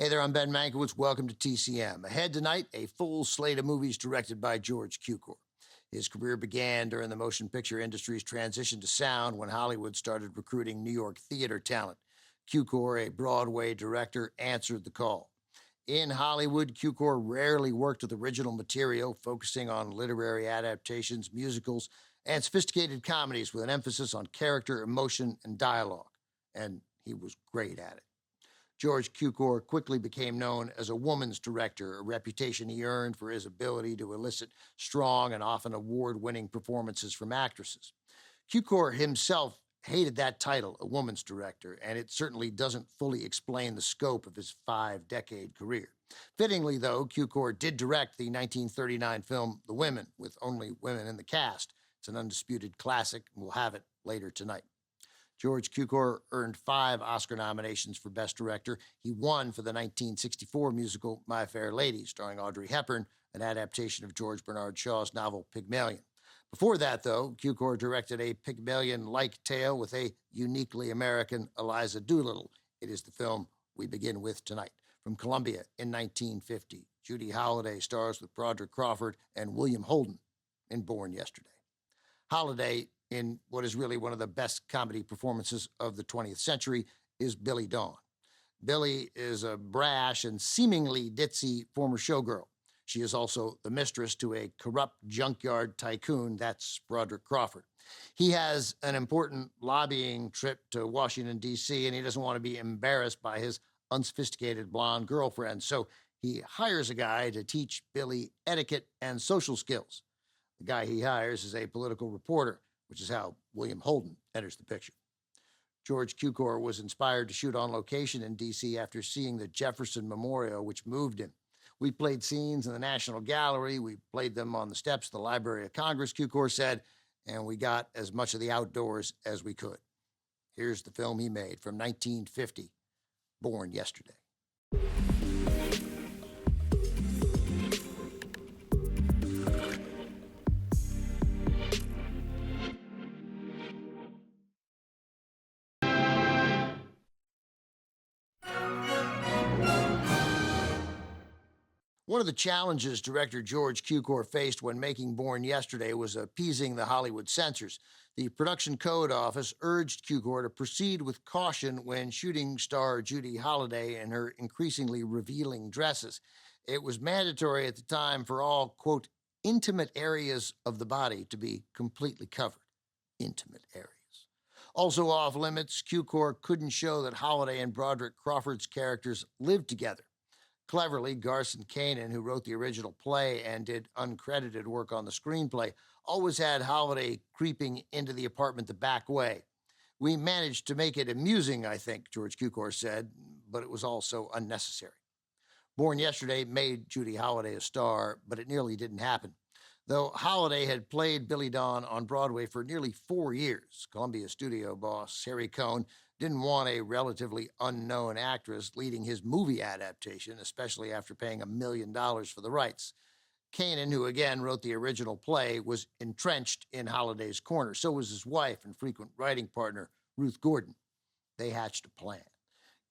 Hey there, I'm Ben Mankiewicz. Welcome to TCM. Ahead tonight, a full slate of movies directed by George Cukor. His career began during the motion picture industry's transition to sound when Hollywood started recruiting New York theater talent. Cukor, a Broadway director, answered the call. In Hollywood, Cukor rarely worked with original material, focusing on literary adaptations, musicals, and sophisticated comedies with an emphasis on character, emotion, and dialogue. And he was great at it. George Cukor quickly became known as a woman's director, a reputation he earned for his ability to elicit strong and often award-winning performances from actresses. Cukor himself hated that title, a woman's director, and it certainly doesn't fully explain the scope of his 5-decade career. Fittingly, though, Cukor did direct the 1939 film The Women, with only women in the cast. It's an undisputed classic, and we'll have it later tonight. George Cukor earned 5 Oscar nominations for Best Director. He won for the 1964 musical My Fair Lady, starring Audrey Hepburn, an adaptation of George Bernard Shaw's novel Pygmalion. Before that, though, Cukor directed a Pygmalion-like tale with a uniquely American Eliza Doolittle. It is the film we begin with tonight. From Columbia in 1950, Judy Holliday stars with Broderick Crawford and William Holden in Born Yesterday. Holliday, in what is really one of the best comedy performances of the 20th century, is Billy Dawn. Billy is a brash and seemingly ditzy former showgirl. She is also the mistress to a corrupt junkyard tycoon, that's Broderick Crawford. He has an important lobbying trip to Washington, D.C., and he doesn't want to be embarrassed by his unsophisticated blonde girlfriend, so he hires a guy to teach Billy etiquette and social skills. The guy he hires is a political reporter, which is how William Holden enters the picture. George Cukor was inspired to shoot on location in D.C. after seeing the Jefferson Memorial, which moved him. We played scenes in the National Gallery. We played them on the steps of the Library of Congress, Cukor said, and we got as much of the outdoors as we could. Here's the film he made from 1950, Born Yesterday. One of the challenges director George Cukor faced when making Born Yesterday was appeasing the Hollywood censors. The Production Code Office urged Cukor to proceed with caution when shooting star Judy Holliday in her increasingly revealing dresses. It was mandatory at the time for all, quote, intimate areas of the body to be completely covered. Intimate areas. Also off limits, Cukor couldn't show that Holliday and Broderick Crawford's characters lived together. Cleverly, Garson Kanin, who wrote the original play and did uncredited work on the screenplay, always had Holliday creeping into the apartment the back way. We managed to make it amusing, I think, George Cukor said, but it was also unnecessary. Born Yesterday made Judy Holliday a star, but it nearly didn't happen. Though Holliday had played Billy Dawn on Broadway for nearly 4 years, Columbia studio boss Harry Cohn didn't want a relatively unknown actress leading his movie adaptation, especially after paying $1 million for the rights. Kanin, who again wrote the original play, was entrenched in Holliday's corner. So was his wife and frequent writing partner, Ruth Gordon. They hatched a plan.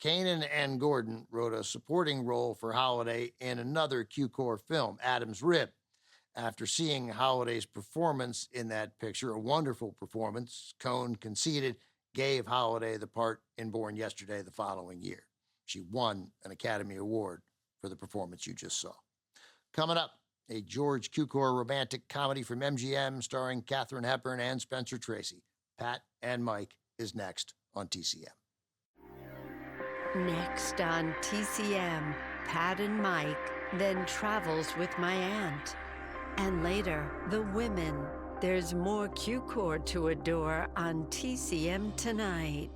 Kanin and Gordon wrote a supporting role for Holliday in another Cukor film, Adam's Rib. After seeing Holliday's performance in that picture, a wonderful performance, Cohn conceded, gave Holliday the part in Born Yesterday the following year. She won an Academy Award for the performance you just saw. Coming up, a George Cukor romantic comedy from MGM starring Katharine Hepburn and Spencer Tracy. Pat and Mike is next on TCM. Next on TCM, Pat and Mike then travels with my aunt. And later, The Women. There's more Cukor to adore on TCM tonight.